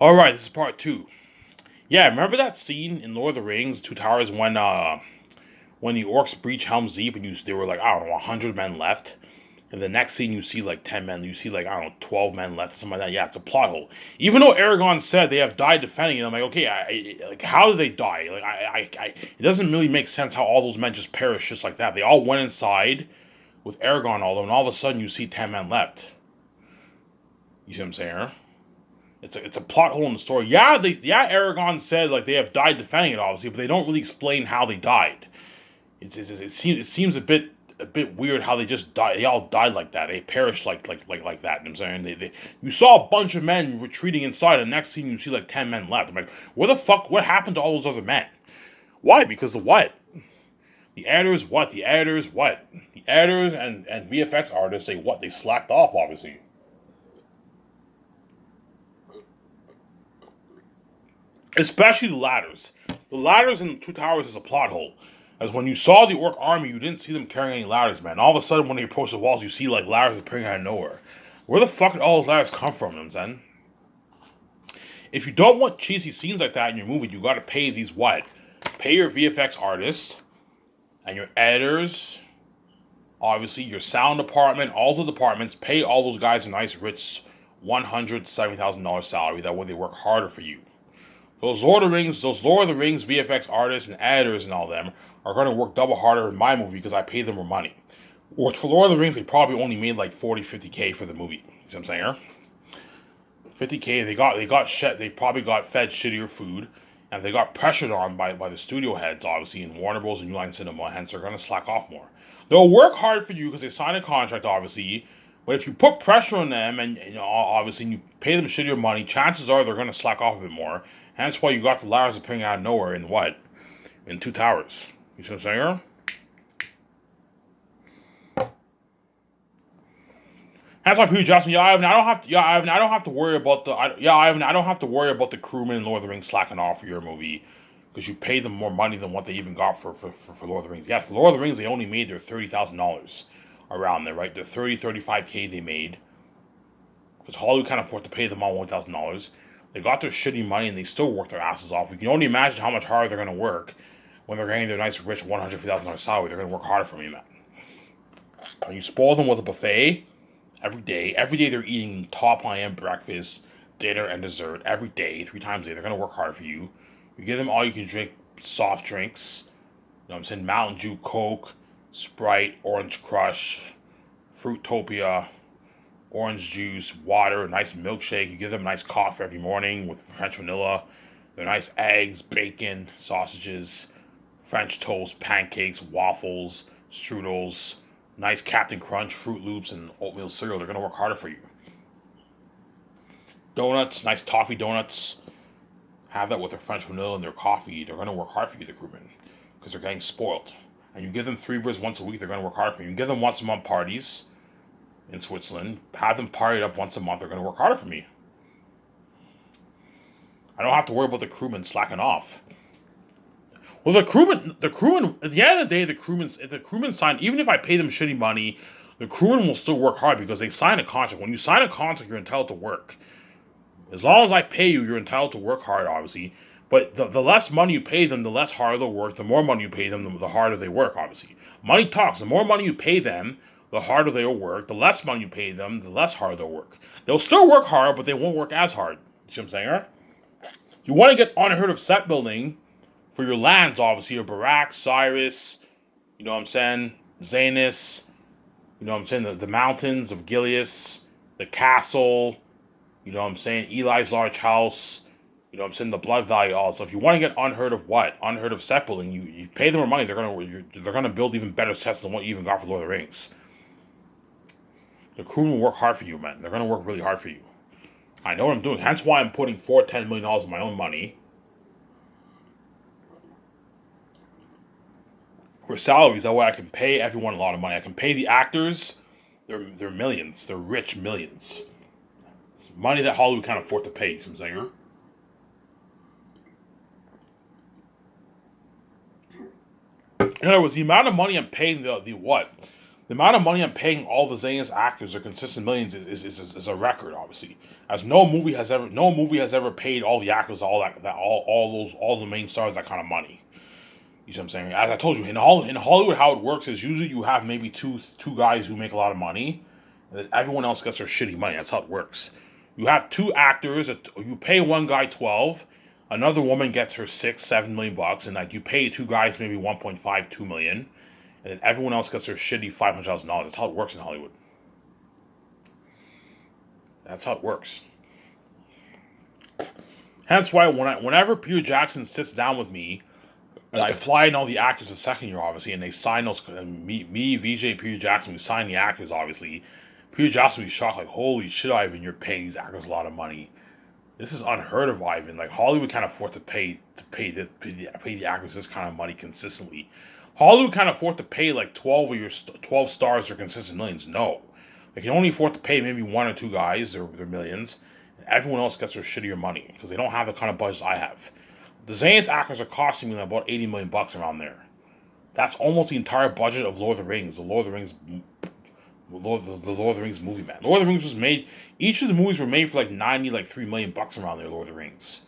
All right, this is part two. Yeah, remember that scene in Lord of the Rings, Two Towers, when the orcs breach Helm's Deep and they were like, I don't know, 100 men left. And the next scene you see like 10 men, you see like, I don't know, 12 men left, or something like that. Yeah, it's a plot hole. Even though Aragorn said they have died defending it, I'm like, okay, like how did they die? Like it doesn't really make sense how all those men just perished just like that. They all went inside with Aragorn, and all of a sudden you see 10 men left. You see what I'm saying? Huh? It's a plot hole in the story. Aragorn said like they have died defending it, obviously, but they don't really explain how they died. It seems a bit weird how they just died. They all died like that. They perished like that. You know what I'm saying? You saw a bunch of men retreating inside, and next scene you see like 10 men left. I'm like, where the fuck? What happened to all those other men? Why? Because of what? The editors what? The editors what? The editors and VFX artists say what? They slacked off, obviously. Especially the ladders. The ladders in Two Towers is a plot hole. As when you saw the orc army, you didn't see them carrying any ladders, man. All of a sudden, when they approach the walls, you see like ladders appearing out of nowhere. Where the fuck did all those ladders come from, you know what I'm saying? If you don't want cheesy scenes like that in your movie, you gotta pay these what? Pay your VFX artists and your editors, obviously your sound department, all the departments, pay all those guys a nice rich $170,000 salary. That way they work harder for you. Those Lord of the Rings VFX artists and editors and all them are going to work double harder in my movie because I paid them more money. Which for Lord of the Rings, they probably only made like 40, 50K for the movie. You see what I'm saying? 50K, they probably got fed shittier food, and they got pressured on by the studio heads, obviously, in Warner Bros. And New Line Cinema, hence they're going to slack off more. They'll work hard for you because they signed a contract, obviously, but if you put pressure on them and obviously you pay them shittier money, chances are they're going to slack off a bit more. Hence why you got the ladders appearing out of nowhere in what? In Two Towers. You see what I'm saying? That's why people ask me, Ivan, I don't have to worry about Ivan, I don't have to worry about the crewmen in Lord of the Rings slacking off for your movie because you pay them more money than what they even got for Lord of the Rings. Yeah, for Lord of the Rings, they only made their $30,000 around there, right? The 35K they made because Hollywood can't afford to pay them all $1,000. They got their shitty money and they still work their asses off. You can only imagine how much harder they're going to work when they're getting their nice, rich $150,000 salary. They're going to work harder for me, man. When you spoil them with a buffet every day, they're eating top high-end breakfast, dinner, and dessert every day, 3 times a day. They're going to work hard for you. You give them all you can drink soft drinks. You know what I'm saying? Mountain Dew, Coke, Sprite, Orange Crush, Fruitopia, orange juice, water, a nice milkshake. You give them a nice coffee every morning with French vanilla. They're nice eggs, bacon, sausages, French toast, pancakes, waffles, strudels, nice Captain Crunch, Fruit Loops, and oatmeal cereal. They're going to work harder for you. Donuts, nice toffee donuts. Have that with their French vanilla and their coffee. They're going to work hard for you, the crewmen, because they're getting spoiled. And you give them 3 beers once a week, they're going to work hard for you. You give them once a month parties in Switzerland, have them party up once a month, they're going to work harder for me. I don't have to worry about the crewmen slacking off. Well, the crewmen, at the end of the day, if the crewmen sign, even if I pay them shitty money, the crewmen will still work hard because they sign a contract. When you sign a contract, you're entitled to work. As long as I pay you, you're entitled to work hard, obviously. But the less money you pay them, the less harder they'll work. The more money you pay them, the harder they work, obviously. Money talks. The more money you pay them, the harder they'll work. The less money you pay them, the less hard they'll work. They'll still work hard, but they won't work as hard. You see what I'm saying, right? You want to get unheard of set building for your lands, obviously. Your Barak, Cyrus, you know what I'm saying, Zanus, you know what I'm saying, the mountains of Gileas, the castle, you know what I'm saying, Eli's large house, you know what I'm saying, the Blood Valley also. If you want to get unheard of set building, you pay them more money, they're gonna build even better sets than what you even got for Lord of the Rings. The crew will work hard for you, man. They're gonna work really hard for you. I know what I'm doing. Hence why I'm putting $10 million of my own money for salaries. That way I can pay everyone a lot of money. I can pay the actors. They're millions. They're rich millions. It's money that Hollywood can't afford to pay. You know what I'm saying? Huh? In other words, the amount of money I'm paying the The amount of money I'm paying all the Zanus actors or consistent millions is a record, obviously. As no movie has ever paid all the actors all the main stars that kind of money. You see what I'm saying? As I told you, in Hollywood, how it works is usually you have maybe two guys who make a lot of money, and then everyone else gets their shitty money. That's how it works. You have two actors. You pay one guy 12, another woman gets her 6-7 million bucks, and like you pay two guys maybe 1.5-2 million, and then everyone else gets their shitty $500,000. That's how it works in Hollywood. That's how it works. Hence why whenever Peter Jackson sits down with me, and I fly in all the actors the second year, obviously, and they sign those. And me, VJ, Peter Jackson, we sign the actors, obviously. Peter Jackson would be shocked, like, holy shit, Ivan, you're paying these actors a lot of money. This is unheard of, Ivan. Like, Hollywood can't afford to pay the actors this kind of money consistently. Hollywood can't afford to pay like 12 stars or consistent millions. No, they can only afford to pay maybe one or two guys their millions, and everyone else gets their shittier money because they don't have the kind of budget I have. The Zanus actors are costing me about 80 million bucks around there. That's almost the entire budget of Lord of the Rings. The Lord of the Rings movie, man. Lord of the Rings was made. Each of the movies were made for like 3 million bucks around there. Lord of the Rings,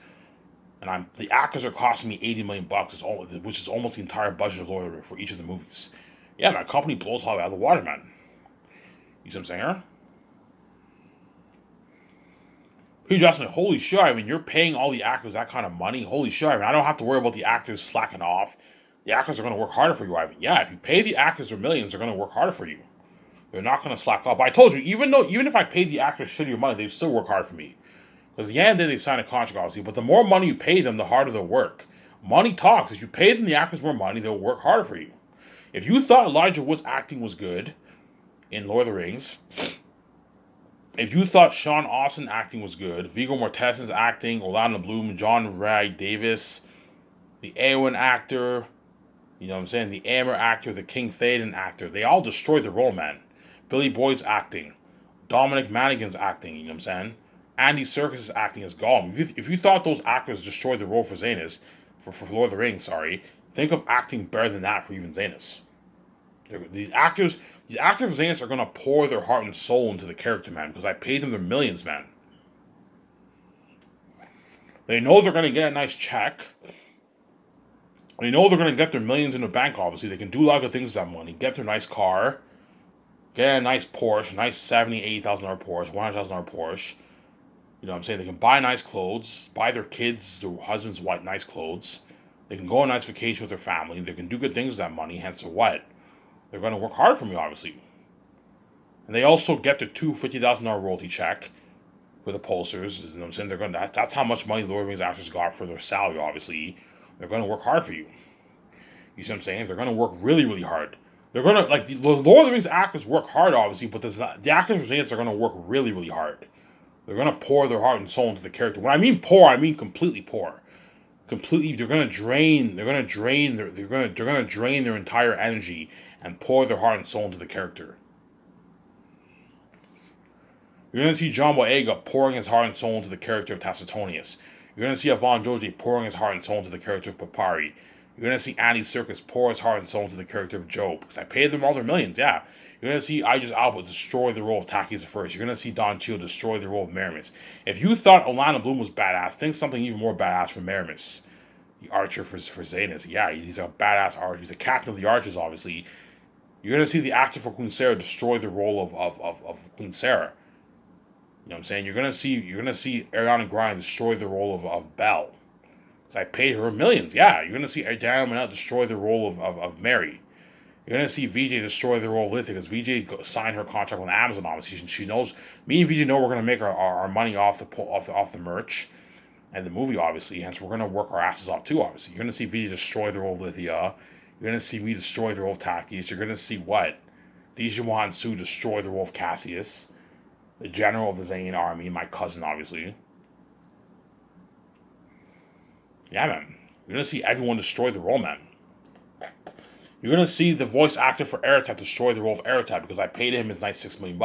and the actors are costing me 80 million bucks, which is almost the entire budget of Lord of the Rings for each of the movies. Yeah, my company blows Hollywood out of the water, man. You see what I'm saying, huh? Peter Jackson, holy shit, I mean, you're paying all the actors that kind of money. Holy shit, I mean, I don't have to worry about the actors slacking off. The actors are going to work harder for you, Ivan. Yeah, if you pay the actors their millions, they're going to work harder for you. They're not going to slack off. But I told you, even if I paid the actors shittier money, they'd still work hard for me. Because at the end of the day, they sign a contract, obviously. But the more money you pay them, the harder they'll work. Money talks. If you pay them the actors more money, they'll work harder for you. If you thought Elijah Wood's acting was good in Lord of the Rings, if you thought Sean Austin acting was good, Viggo Mortensen's acting, Orlando Bloom, John Rhys-Davies, the Eowyn actor, you know what I'm saying, the Aemir actor, the King Theoden actor, they all destroyed the role, man. Billy Boyd's acting, Dominic Monaghan's acting, you know what I'm saying, Andy Serkis' acting as Gollum. If you thought those actors destroyed the role for Zanus, for Lord of the Rings, think of acting better than that for even Zanus. These actors of Zanus are going to pour their heart and soul into the character, man, because I paid them their millions, man. They know they're going to get a nice check. They know they're going to get their millions in the bank, obviously. They can do a lot of things with that money. Get their nice car. Get a nice Porsche. Nice $70,000, $80,000 Porsche. $100,000 Porsche. You know what I'm saying? They can buy nice clothes. Buy their kids, their husbands, wife, nice clothes. They can go on a nice vacation with their family. They can do good things with that money. Hence, what? They're going to work hard for me, obviously. And they also get their $250,000 royalty check for the posters. You know what I'm saying? That's how much money Lord of the Rings actors got for their salary, obviously. They're going to work hard for you. You see what I'm saying? They're going to work really, really hard. They're going to, like, the Lord of the Rings actors work hard, obviously, but the actors for Zanus are going to work really, really hard. They're going to pour their heart and soul into the character. When I mean pour, I mean completely pour. Completely, they're going to drain their entire energy and pour their heart and soul into the character. You're going to see John Boyega pouring his heart and soul into the character of Tacitonius. You're going to see Yvonne Joji pouring his heart and soul into the character of Papari. You're going to see Andy Serkis pour his heart and soul into the character of Job. Because I paid them all their millions, yeah. You're going to see Idris Elba destroy the role of Takis the First. You're going to see Don Cheadle destroy the role of Meramis. If you thought Orlando Bloom was badass, think something even more badass for Meramis. The archer for Zanus. Yeah, he's a badass archer. He's the captain of the archers, obviously. You're going to see the actor for Queen Sarah destroy the role of Queen Sarah. You know what I'm saying? You're gonna see Ariana Grande destroy the role of Belle. Because I paid her millions. Yeah, you're gonna see Diana Manel destroy the role of Mary. You're gonna see VJ destroy the role of Lithia because VJ signed her contract with Amazon. Obviously, she knows. Me and VJ know we're gonna make our money off the merch and the movie. Obviously, hence we're gonna work our asses off too. Obviously, you're gonna see VJ destroy the role of Lithia. You're gonna see me destroy the role of Takis. You're gonna see what Dijon Su destroy the role of Cassius, the general of the Zane army, my cousin, obviously. Yeah, man. You're going to see everyone destroy the role, man. You're going to see the voice actor for Aratat destroy the role of Aratat because I paid him his nice $6 million.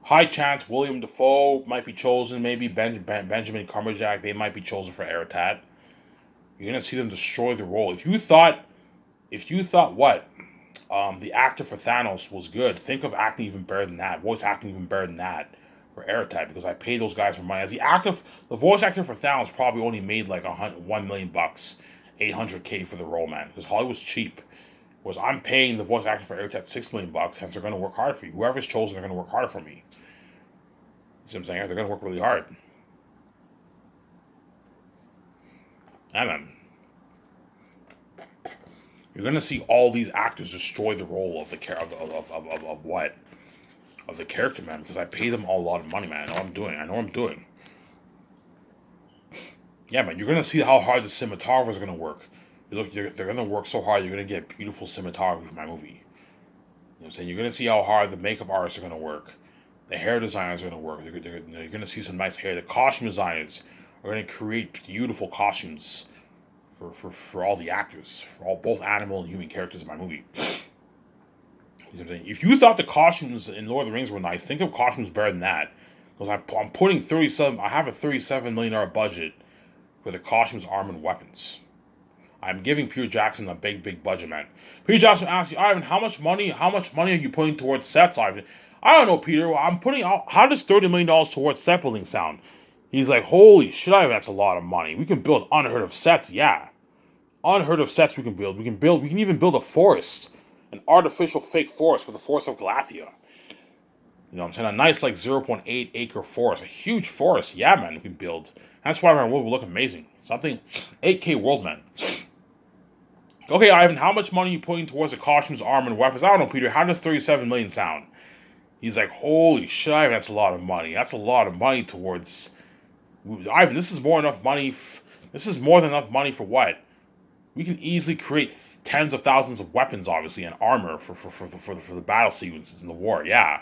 High chance William Dafoe might be chosen, maybe Benjamin Cumberbatch, they might be chosen for Aratat. You're going to see them destroy the role. If you thought what? The actor for Thanos was good. Think of acting even better than that. Voice acting even better than that for Aerotech because I paid those guys for money. As the voice actor for Thanos probably only made like 1 million bucks, 800K for the role, man. Because Hollywood's cheap. Whereas I'm paying the voice actor for Aerotech 6 million bucks, hence they're gonna work hard for you. Whoever's chosen, they're gonna work harder for me. You see what I'm saying? They're gonna work really hard. Yeah, man. You're gonna see all these actors destroy the role of the of what of the character, man. Because I pay them all a lot of money, man. I know what I'm doing. I know what I'm doing. Yeah, man. You're gonna see how hard the cinematographers are gonna work. They're gonna work so hard. You're gonna get beautiful cinematography for my movie. You know what I'm saying? You're gonna see how hard the makeup artists are gonna work. The hair designers are gonna work. You're gonna see some nice hair. The costume designers are gonna create beautiful costumes for all the actors, for all both animal and human characters in my movie. You know what I'm saying? If you thought the costumes in Lord of the Rings were nice, think of costumes better than that. Because I'm putting 37. I have a $37 million budget for the costumes, armor, and weapons. I'm giving Peter Jackson a big budget, man. Peter Jackson asks you, Ivan, how much money are you putting towards sets, Ivan? I don't know, Peter. I'm putting out. How does $30 million towards set building sound? He's like, holy shit, Ivan, that's a lot of money. We can build unheard of sets, yeah. Unheard of sets we can build. We can even build a forest. An artificial fake forest for the Forest of Galathea. You know what I'm saying? A nice, like, 0.8 acre forest. A huge forest. Yeah, man, we can build. That's why our world will look amazing. Something, 8K world, man. Okay, Ivan, how much money are you putting towards the costumes, armor, and weapons? I don't know, Peter. How does 37 million sound? He's like, holy shit, Ivan, that's a lot of money. That's a lot of money towards... Ivan, this is more enough money... This is more than enough money for what? We can easily create tens of thousands of weapons, obviously, and armor for the battle sequences in the war. Yeah,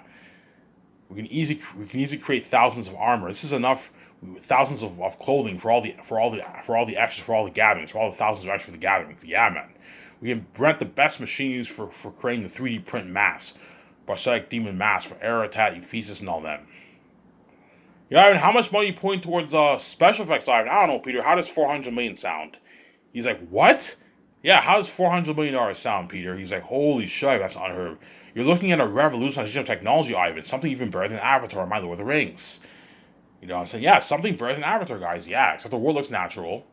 we can easily create thousands of armor. This is enough, thousands of clothing for all the extras for all the gatherings, for all the thousands of extras for the gatherings. Yeah, man. We can rent the best machine used for creating the 3D print masks, prosthetic demon masks for Aerotat, Ephesus, and all that. Yeah, Ivan, how much money are you putting towards special effects, Ivan? I don't know, Peter. How does 400 million sound? He's like, what? Yeah, how does $400 million sound, Peter? He's like, holy shit, that's unheard of. You're looking at a revolution of technology, Ivan. Something even better than Avatar, My Lord of the Rings. You know what I'm saying? Yeah, something better than Avatar, guys. Yeah, except the world looks natural.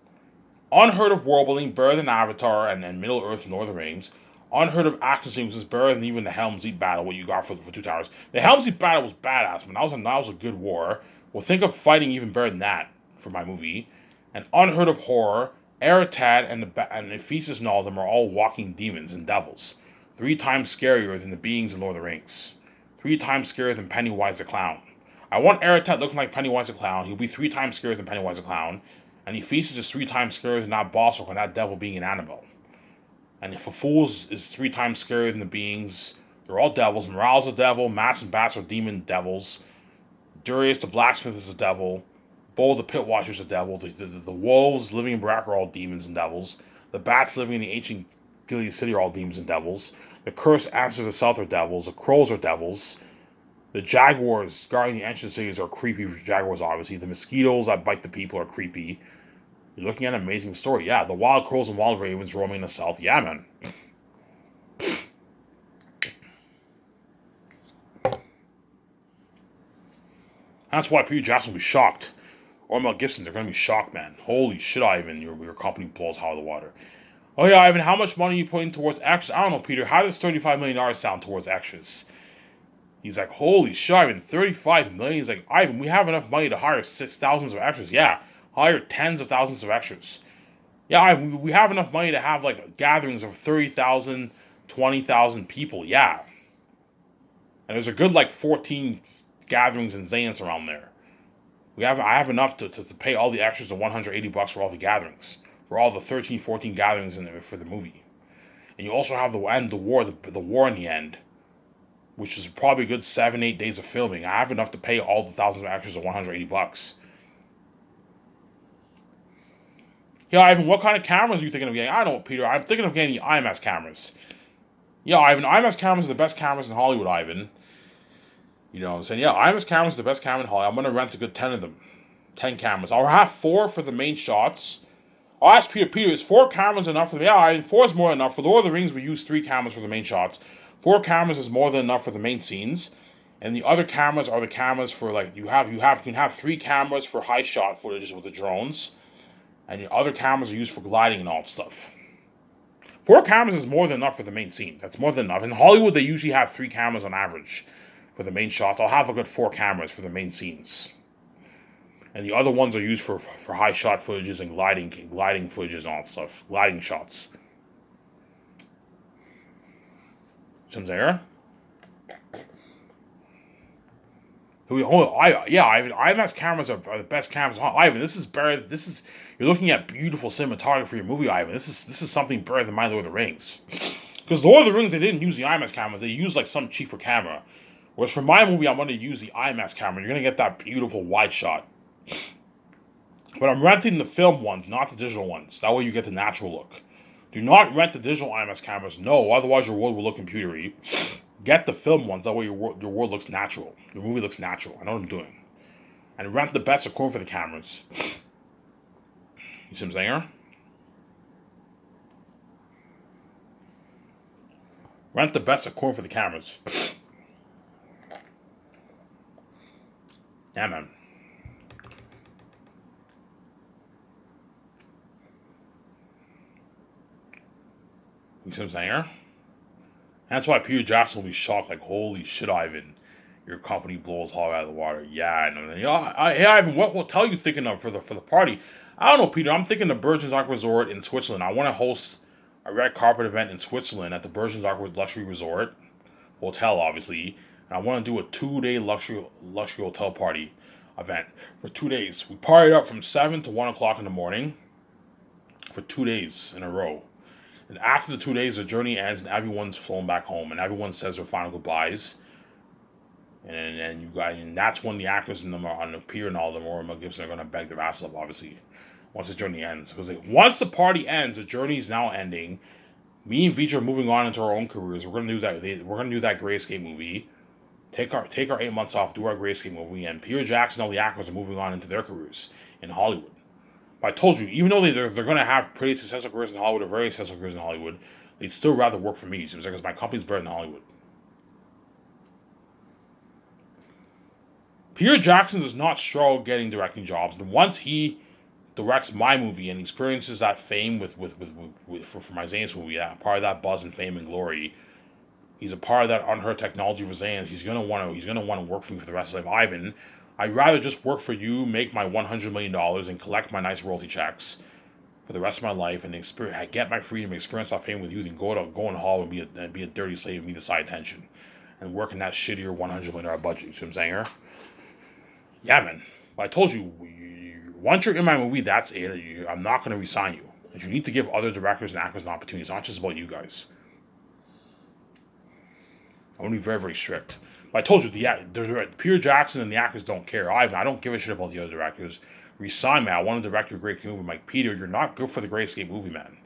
Unheard of world building, better than Avatar and Middle Earth and Lord of the Rings. Unheard of action sequences, better than even the Helm's Deep battle, what you got for Two Towers. The Helm's Deep battle was badass, man. That was a good war. Well, think of fighting even better than that for my movie. And unheard of horror. Eritad and Ephesus and all of them are all walking demons and devils. 3 times scarier than the beings in Lord of the Rings. 3 times scarier than Pennywise the Clown. I want Eritad looking like Pennywise the Clown. He'll be 3 times scarier than Pennywise the Clown. And Ephesus is 3 times scarier than that boss or that devil being an Annabelle. And if a fool is 3 times scarier than the beings, they're all devils. Morale's a devil. Mass and Bass are demon devils. Darius the blacksmith is a devil. Bull the pit watcher is a devil. The wolves living in Barak are all demons and devils. The bats living in the ancient Gilead city are all demons and devils. The cursed ancestors of the south are devils. The crows are devils. The jaguars guarding the ancient cities are creepy jaguars, obviously. The mosquitoes that bite the people are creepy. You're looking at an amazing story. Yeah, the wild crows and wild ravens roaming in the south. Yeah, man. That's why Peter Jackson will be shocked. Or Mel Gibson, they're going to be shocked, man. Holy shit, Ivan, your company blows out of the water. Oh yeah, Ivan, how much money are you putting towards extras? I don't know, Peter. How does $35 million sound towards extras? He's like, holy shit, Ivan, 35 million. He's like, Ivan, we have enough money to hire 6,000 of extras. Yeah, hire tens of thousands of extras. Yeah, Ivan, we have enough money to have like gatherings of 30,000, 20,000 people. Yeah. And there's a good like 14 gatherings in Xanus around there. I have enough to pay all the extras of $180 for all the gatherings, for all the 13, 14 gatherings for the movie, and you also have the war in the end, which is probably a good 7-8 days of filming. I have enough to pay all the thousands of extras of $180. Yeah, Ivan, what kind of cameras are you thinking of getting? I don't know, Peter. I'm thinking of getting the IMAX cameras. Yeah, Ivan, IMAX cameras are the best cameras in Hollywood, Ivan. You know what I'm saying? Yeah, IMAX cameras are the best camera in Hollywood. I'm going to rent a good 10 of them. 10 cameras. I'll have 4 for the main shots. I'll ask Peter. Peter, is 4 cameras enough for the? Yeah, 4 is more than enough. For Lord of the Rings, we use 3 cameras for the main shots. 4 cameras is more than enough for the main scenes. And the other cameras are the cameras for like you can have 3 cameras for high shot footages with the drones, and the other cameras are used for gliding and all that stuff. 4 cameras is more than enough for the main scenes. That's more than enough. In Hollywood, they usually have 3 cameras on average for the main shots. I'll have a good 4 cameras for the main scenes. And the other ones are used for high shot footages and gliding footages and all that stuff. Gliding shots. Some there? IMAX cameras are the best cameras. Ivan, this is better. You're looking at beautiful cinematography for your movie, Ivan. This is something better than my Lord of the Rings. Because Lord of the Rings, they didn't use the IMAX cameras. They used like some cheaper camera. Whereas for my movie, I'm going to use the IMAX camera. You're going to get that beautiful wide shot. But I'm renting the film ones, not the digital ones. That way you get the natural look. Do not rent the digital IMAX cameras. No, otherwise your world will look computery. Get the film ones. That way your world looks natural. Your movie looks natural. I know what I'm doing. And rent the best equipment for the cameras. You see what I'm saying here? Rent the best equipment for the cameras. Yeah, man. You see what I'm saying here? That's why Peter Jackson will be shocked, like, holy shit, Ivan, your company blows Hollywood out of the water. Yeah, and then, hey, Ivan, what hotel you thinking of for the party? I don't know, Peter. I'm thinking the Bergenzark Resort in Switzerland. I want to host a red carpet event in Switzerland at the Bergenzark Luxury Resort hotel, obviously. And I want to do a 2-day luxury hotel party event for 2 days. We partied up from 7 to 1 o'clock in the morning for 2 days in a row. And after the 2 days, the journey ends and everyone's flown back home and everyone says their final goodbyes. And that's when the actors on the pier and all of them, or Mel Gibson, are going to beg their ass up, obviously, once the journey ends. Because once the party ends, the journey is now ending. Me and Vijay are moving on into our own careers. We're going to do that. We're going to do that Gray Escape movie. Take our 8 months off, do our Gray Escape movie, and Peter Jackson and all the actors are moving on into their careers in Hollywood. But I told you, even though they're going to have pretty successful careers in Hollywood or very successful careers in Hollywood, they'd still rather work for me because my company's better than Hollywood. Peter Jackson does not struggle getting directing jobs, and once he directs my movie and experiences that fame for my Zane's movie, part of that buzz and fame and glory, he's a part of that unheard technology for Zane's. He's gonna want to work for me for the rest of his life. Ivan, I'd rather just work for you, make my $100 million, and collect my nice royalty checks for the rest of my life, and get my freedom, experience that fame with you, than go in Hollywood and be a dirty slave and be the side attention, and work in that shittier $100 million budget. You see what I'm saying here? Yeah, man. But I told you, once you're in my movie, that's it. I'm not going to resign you. And you need to give other directors and actors an opportunity. It's not just about you guys. I want to be very, very strict. But I told you, Peter Jackson and the actors don't care. I don't give a shit about the other directors. Resign me. I want to direct your Great Escape movie. I'm like, Peter, you're not good for the Great Escape movie, man.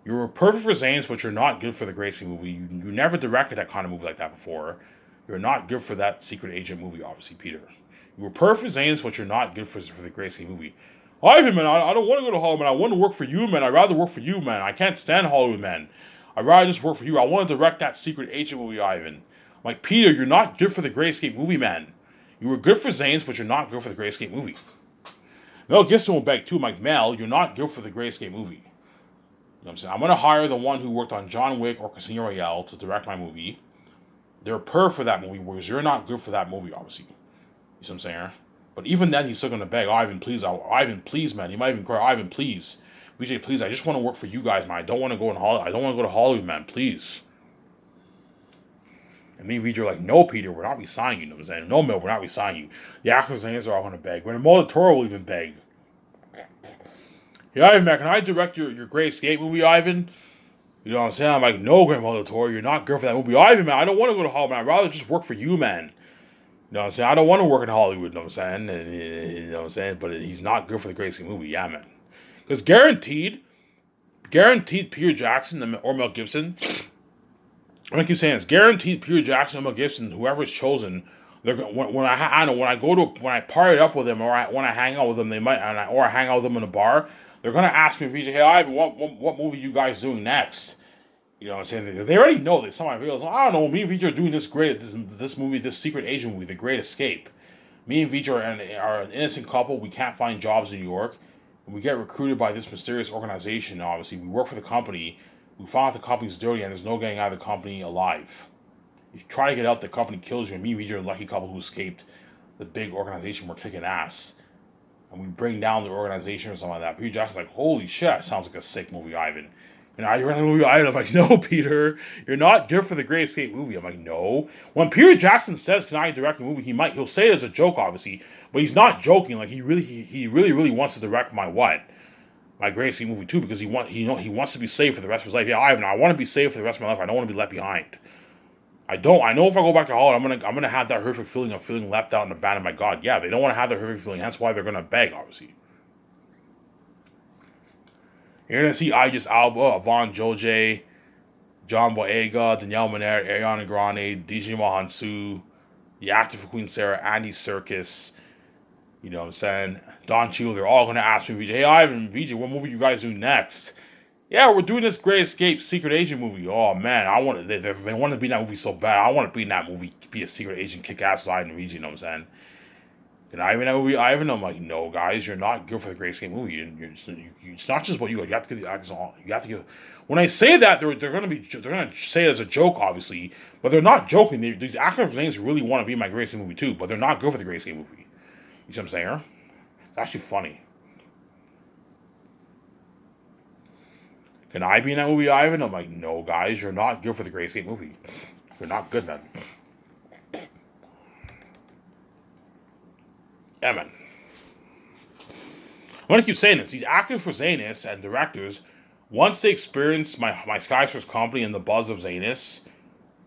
You were perfect for Zane's, but you're not good for the Great Escape movie. You never directed that kind of movie like that before. You're not good for that secret agent movie, obviously, Peter. You were perfect for Zane's, but you're not good for the Great Escape movie. Ivan, man, I don't want to go to Hollywood, man. I want to work for you, man. I'd rather work for you, man. I can't stand Hollywood, man. I'd rather just work for you. I want to direct that secret agent movie, Ivan. I'm like, Peter, you're not good for the Great Escape movie, man. You were good for Zane's, but you're not good for the Great Escape movie. Mel Gibson will beg too. I'm like, Mel, you're not good for the Great Escape movie. You know what I'm saying? I'm going to hire the one who worked on John Wick or Casino Royale to direct my movie. They're perfect for that movie, whereas you're not good for that movie, obviously. You see what I'm saying? But even then, he's still going to beg, Ivan, please. Ivan, please, man. He might even cry, Ivan, please. Vijay, please. I just want to work for you guys, man. I don't want to go to Hollywood, man. Please. And me and Vijay are like, no, Peter, we're not resigning you. You know what I'm saying? No, Mel, we're not resigning you. The actors and are all going to beg. When Del Toro will even beg. Yeah, Ivan, man, can I direct your Great Escape movie, Ivan? You know what I'm saying? I'm like, no, Guillermo del Toro, you're not good for that movie. Ivan, man, I don't want to go to Hollywood, man. I'd rather just work for you, man. You know what I'm saying? I don't want to work in Hollywood, you know what I'm saying? You know what I'm saying? But he's not good for the Great Escape movie, yeah, man. Because guaranteed Peter Jackson or Mel Gibson, I'm going to keep saying this, guaranteed Peter Jackson or Mel Gibson, whoever is chosen, They're I know when I go to when I party up with them, or when I hang out with them, they might or I hang out with them in a bar. They're gonna ask me, VJ, hey Ivan, what movie you guys doing next? You know what I'm saying? They already know this. Some of my videos, I don't know. Me and VJ are doing this movie, this secret agent movie, The Great Escape. Me and VJ are an innocent couple. We can't find jobs in New York, and we get recruited by this mysterious organization. Obviously, we work for the company. We find out the company's dirty, and there's no getting out of the company alive. You try to get out, the company kills you, and me and VJ are a lucky couple who escaped the big organization. We're kicking ass, and we bring down the organization or something like that. Peter Jackson's like, holy shit, that sounds like a sick movie, Ivan. And I read the movie Ivan. I'm like, no, Peter, you're not good for the Great Escape movie. I'm like, no. When Peter Jackson says, can I direct a movie, he'll say it as a joke, obviously, but he's not joking. Like, he really wants to direct my Great Escape movie too, because he wants to be saved for the rest of his life. Yeah, Ivan, I want to be saved for the rest of my life. I don't want to be left behind. I don't. I know if I go back to Hollywood, I'm gonna have that horrific feeling of feeling left out and abandoned by God. Yeah, they don't want to have that horrific feeling. That's why they're gonna beg, obviously. You're gonna see Idris Elba, Yvonne Joje, John Boyega, Danielle Minette, Ariana Grande, DJ Mahansu, the actor for Queen Sarah, Andy Serkis. You know what I'm saying? Don Cheadle. They're all gonna ask me, VJ, hey Ivan, VJ, what movie you guys do next? Yeah, we're doing this Great Escape secret agent movie. Oh man, they want to be in that movie so bad. I want to be in that movie, be a secret agent, kick ass live in the region. You know what I'm saying? And I even that movie, I'm like, no, guys, you're not good for the Great Escape movie. It's not just what you got. You have to get the actors on. You have to give. When I say that, they're gonna say it as a joke, obviously, but they're not joking. These actors' names really want to be in my Great Escape movie too, but they're not good for the Great Escape movie. You see what I'm saying? It's actually funny. Can I be in that movie, Ivan? I'm like, no, guys, you're not good for the Great Escape movie. You're not good, man. Yeah, man. I'm gonna keep saying this. These actors for Zanus and directors, once they experience my Sky's First company and the buzz of Zanus,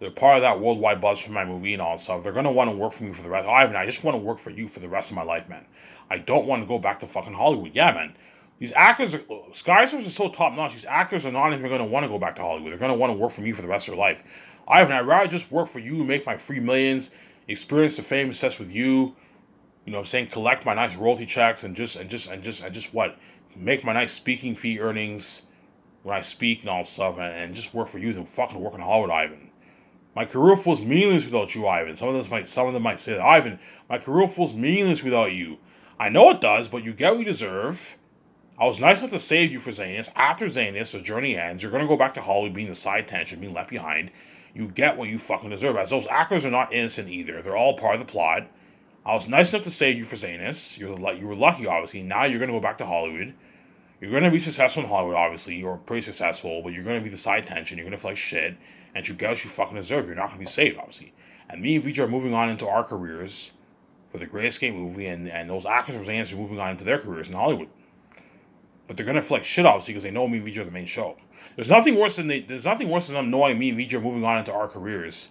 they're part of that worldwide buzz for my movie and all that stuff. They're gonna want to work for me for the rest. Ivan, I just want to work for you for the rest of my life, man. I don't want to go back to fucking Hollywood. Yeah, man. These actors, Skyscrapers are so top notch. These actors are not even going to want to go back to Hollywood. They're going to want to work for me for the rest of their life. Ivan, I'd rather just work for you, make my free millions, experience the fame obsessed with you. You know what I'm saying? Collect my nice royalty checks and just what? Make my nice speaking fee earnings when I speak and all stuff, and just work for you than fucking work in Hollywood, Ivan. My career feels meaningless without you, Ivan. Some of them might say that, Ivan. My career feels meaningless without you. I know it does, but you get what you deserve. I was nice enough to save you for Zanus. After Zanus, the journey ends. You're going to go back to Hollywood being the side tension, being left behind. You get what you fucking deserve. As those actors are not innocent either. They're all part of the plot. I was nice enough to save you for Zanus. You were lucky, obviously. Now you're going to go back to Hollywood. You're going to be successful in Hollywood, obviously. You're pretty successful, but you're going to be the side tension. You're going to feel like shit. And you get what you fucking deserve. You're not going to be saved, obviously. And me and Vijay are moving on into our careers for the Great Escape movie. And those actors for Zanus are moving on into their careers in Hollywood. But they're gonna feel like shit, obviously, because they know me and VJ are the main show. There's nothing worse than them knowing me and VJ are moving on into our careers,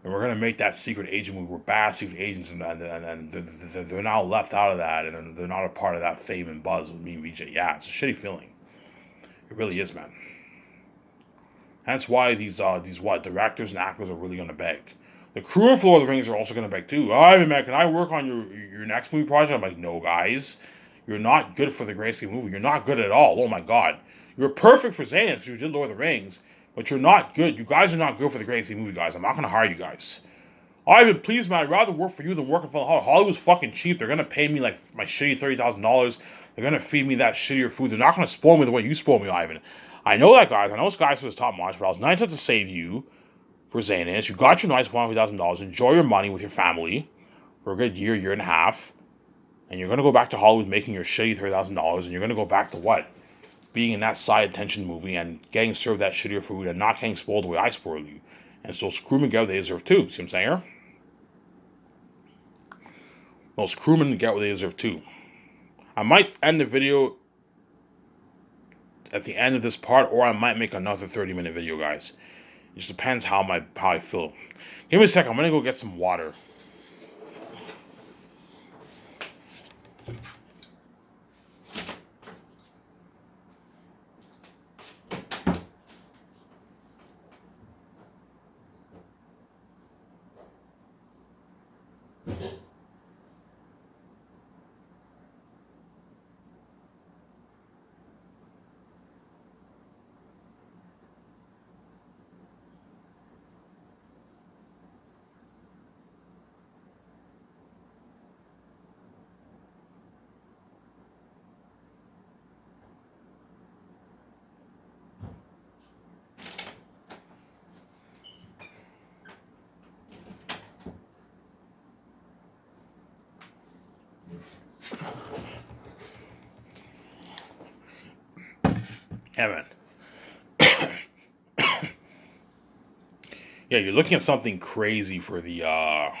and we're gonna make that secret agent movie. We're bad secret agents, and they're now left out of that, and they're not a part of that fame and buzz with me and VJ. Yeah, it's a shitty feeling. It really is, man. That's why these directors and actors are really gonna beg. The crew of Lord of the Rings are also gonna beg too. Alright, man, can I work on your next movie project? I'm like, no, guys. You're not good for the Great Escape movie. You're not good at all. Oh my god. You're perfect for Zanus because you did Lord of the Rings, but you're not good. You guys are not good for the Great Escape movie, guys. I'm not going to hire you guys. Ivan, please, man, I'd rather work for you than working for Hollywood. Hollywood's fucking cheap. They're going to pay me like my shitty $30,000. They're going to feed me that shittier food. They're not going to spoil me the way you spoil me, Ivan. I know that, guys. I know Sky's was top notch, but I was nice enough to save you for Zanus. You got your nice $100,000. Enjoy your money with your family for a good year and a half. And you're going to go back to Hollywood making your shitty $30,000, and you're going to go back to what? Being in that side attention movie and getting served that shittier food and not getting spoiled the way I spoiled you. And so crewmen get what they deserve too. See what I'm saying? Those crewmen get what they deserve too. I might end the video at the end of this part, or I might make another 30-minute video, guys. It just depends how I feel. Give me a second. I'm going to go get some water. Yeah, man. Yeah, you're looking at something crazy for the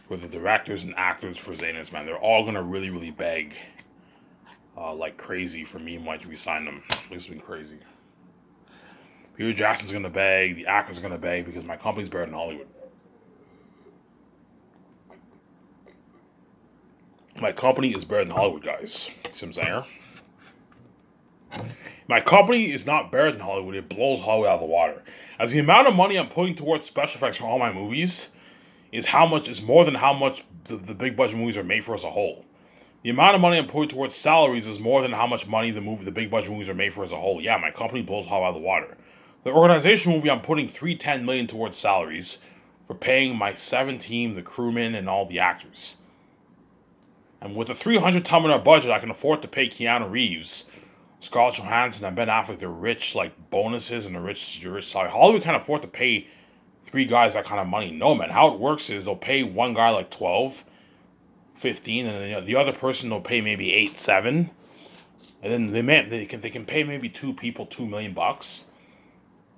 directors and actors for Xanis, man. They're all gonna really, really beg like crazy for me and Mike to resign them. It's been crazy. Peter Jackson's gonna beg, the actors are gonna beg because my company's better than Hollywood. My company is better than Hollywood, guys. See what I'm saying? My company is not better than Hollywood. It blows Hollywood out of the water. As the amount of money I'm putting towards special effects for all my movies is more than how much the big budget movies are made for as a whole. The amount of money I'm putting towards salaries is more than how much money the big budget movies are made for as a whole. Yeah, my company blows Hollywood out of the water. The organization movie, I'm putting $310 million towards salaries for paying my 7 team, the crewmen, and all the actors. And with a $300 million budget, I can afford to pay Keanu Reeves, Scarlett Johansson, and Ben Affleck their rich like bonuses and the rich salary. Hollywood can't afford to pay 3 guys that kind of money. No, man. How it works is they'll pay one guy like 12, 15, and then the other person they'll pay maybe 8, 7, and then they can pay maybe 2 people $2 million,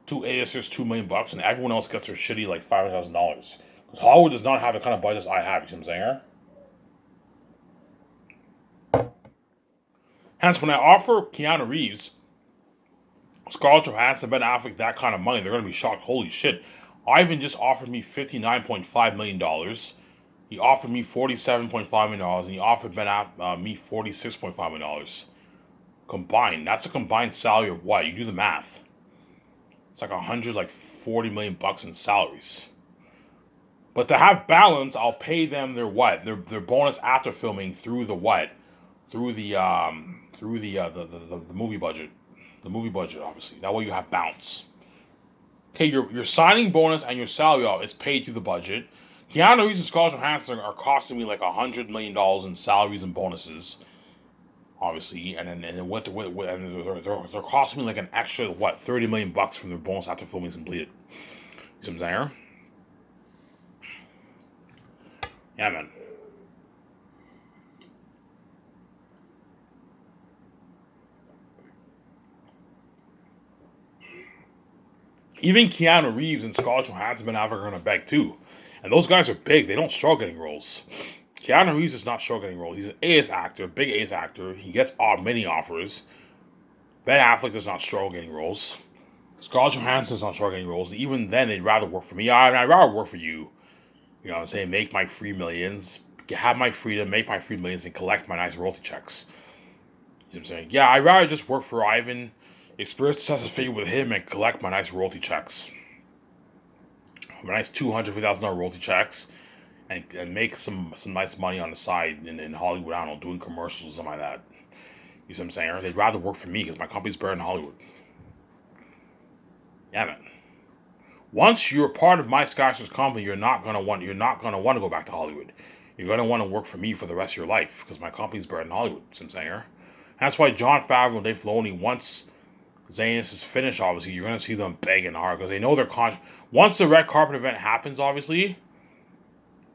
2 A-listers $2 million, and everyone else gets their shitty like $500,000. Because Hollywood does not have the kind of budgets I have. You see what I'm saying? Hence, when I offer Keanu Reeves, Scarlett Johansson, Ben Affleck that kind of money, they're going to be shocked. Holy shit. Ivan just offered me $59.5 million. He offered me $47.5 million, and he offered me $46.5 million. Combined. That's a combined salary of what? You do the math. It's like $140 million in salaries. But to have balance, I'll pay them their what? Their bonus after filming through the what? Through the movie budget. The movie budget, obviously. That way you have balance. Okay, your signing bonus and your salary is paid through the budget. Keanu Reeves and Scarlett Johansson are costing me like $100 million in salaries and bonuses, obviously, and then they're costing me like an extra $30 million from their bonus after filming is completed. You see what I'm saying? Yeah, man. Even Keanu Reeves and Scarlett Johansson and Ben Affleck are gonna beg too, and those guys are big. They don't struggle getting roles. Keanu Reeves is not struggling getting roles. He's an A-list actor, big A-list actor. He gets many offers. Ben Affleck does not struggle getting roles. Scarlett Johansson does not struggle getting roles. Even then, they'd rather work for me. I'd rather work for you. You know what I'm saying? Make my free millions, have my freedom, make my free millions, and collect my nice royalty checks. You know what I'm saying? Yeah, I'd rather just work for Ivan, experience the success figure with him, and collect my nice royalty checks. My nice $250,000 royalty checks, and make some nice money on the side in Hollywood. I don't know, doing commercials or something like that. You see what I'm saying? They'd rather work for me because my company's better in Hollywood. Yeah, man. Once you're part of my Skyscraper's company, you're not gonna want to go back to Hollywood. You're gonna want to work for me for the rest of your life because my company's better in Hollywood. See what I'm saying? That's why Jon Favreau and Dave Filoni, once Xanis is finished, obviously, you're gonna see them begging hard because they know once the red carpet event happens, obviously.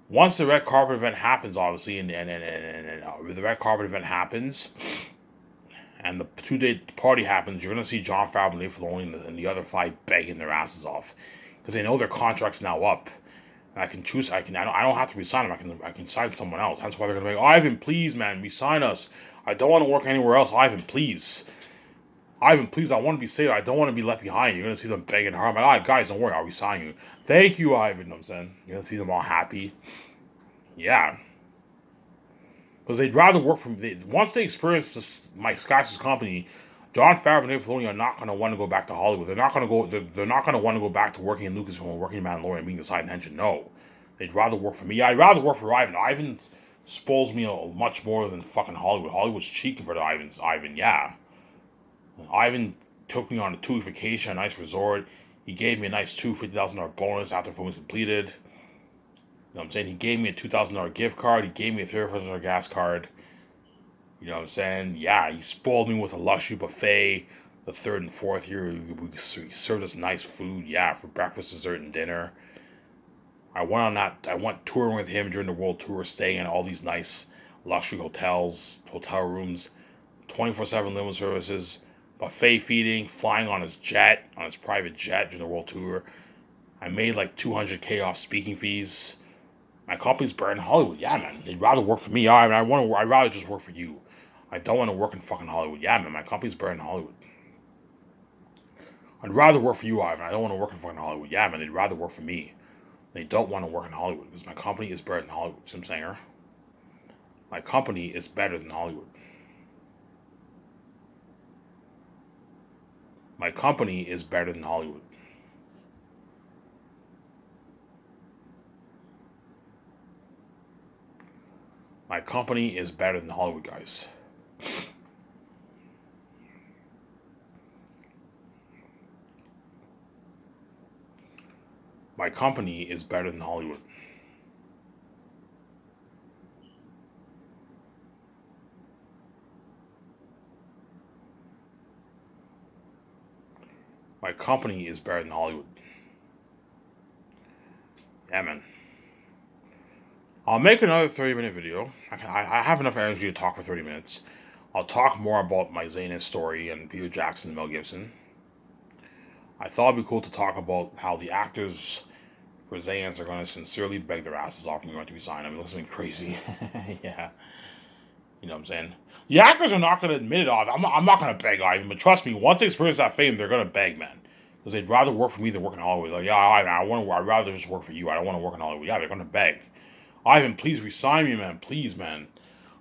Once the red carpet event happens, obviously, and the red carpet event happens, and the 2-day party happens, you're gonna see Jon Favreau and Dave Filoni and the other 5 begging their asses off because they know their contract's now up. And I can choose. I don't have to resign them. I can sign someone else. That's why they're gonna be like, Ivan, please, man, resign us. I don't want to work anywhere else. Ivan, please. Ivan, please, I want to be safe. I don't want to be left behind. You're gonna see them begging hard. I'm like, all right, guys, don't worry. I'll resign you. Thank you, Ivan. You know what I'm saying? You're gonna see them all happy. Yeah. Because they'd rather work for me. Once they experience my Skyscraper's company, Jon Favreau and Dave Filoni are not going to want to go back to Hollywood. They're not going to go. They're not going to want to go back to working in Lucasfilm or working in Mandalorian and being the side attention. No, they'd rather work for me. I'd rather work for Ivan. Ivan spoils me much more than fucking Hollywood. Hollywood's cheap compared to Ivan. Yeah, Ivan took me on a 2-week vacation, a nice resort. He gave me a nice $50,000 bonus after film was completed. You know what I'm saying? He gave me a $2,000 gift card. He gave me a $35,000 gas card. You know what I'm saying? Yeah, he spoiled me with a luxury buffet. The 3rd and 4th year, he served us nice food. Yeah, for breakfast, dessert, and dinner. I went touring with him during the world tour, staying in all these nice luxury hotels, hotel rooms, 24/7 limo services, buffet feeding, flying on his jet, on his private jet during the world tour. I made like 200K off speaking fees. My company's better in Hollywood. Yeah, man. They'd rather work for me. I'd rather just work for you. I don't want to work in fucking Hollywood. Yeah, man. My company's better in Hollywood. I'd rather work for you, Ivan. I don't want to work in fucking Hollywood. Yeah, man. They'd rather work for me. They don't want to work in Hollywood because my company is better than Hollywood. See what I'm saying? My company is better than Hollywood. My company is better than Hollywood. My company is better than Hollywood, guys. My company is better than Hollywood. My company is better than Hollywood. Yeah, man. I'll make another 30-minute video. I have enough energy to talk for 30 minutes. I'll talk more about my Zaynus story and Peter Jackson and Mel Gibson. I thought it'd be cool to talk about how the actors for Zaynus are going to sincerely beg their asses off and going to resign. I mean, it looks something crazy. Yeah. You know what I'm saying? The actors are not going to admit it. I'm not going to beg, Ivan, but trust me, once they experience that fame, they're going to beg, man. Because they'd rather work for me than work in Hollywood. Like, yeah, I'd rather just work for you. I don't want to work in Hollywood. Yeah, they're going to beg. Ivan, please resign me, man. Please, man.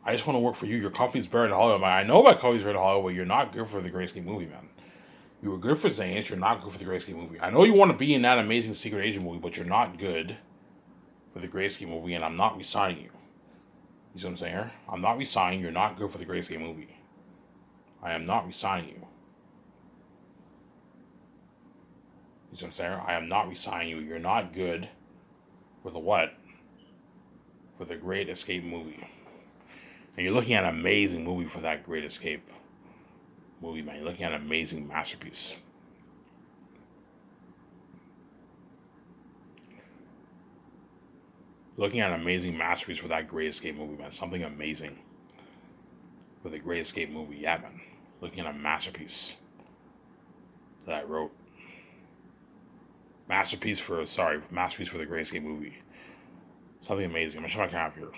I just want to work for you. Your company's better than Hollywood. Man. I know my company's better than Hollywood. You're not good for the Grayscape movie, man. You were good for Zaynus. You're not good for the Grayscape movie. I know you want to be in that amazing Secret Agent movie, but you're not good for the Grayscape movie, and I'm not resigning you. You see what I'm saying here? I'm not resigning. You're not good for the Grayscape movie. I am not resigning you. You see what I'm saying? I am not resigning you. You're not good for the what? For the Great Escape movie. And you're looking at an amazing movie for that Great Escape movie, man. You're looking at an amazing masterpiece. Looking at an amazing masterpiece for that Great Escape movie, man. Something amazing for the Great Escape movie. Yeah, man. Looking at a masterpiece that I wrote. Masterpiece for the Great Escape movie. Something amazing. I'm going to show my camera here.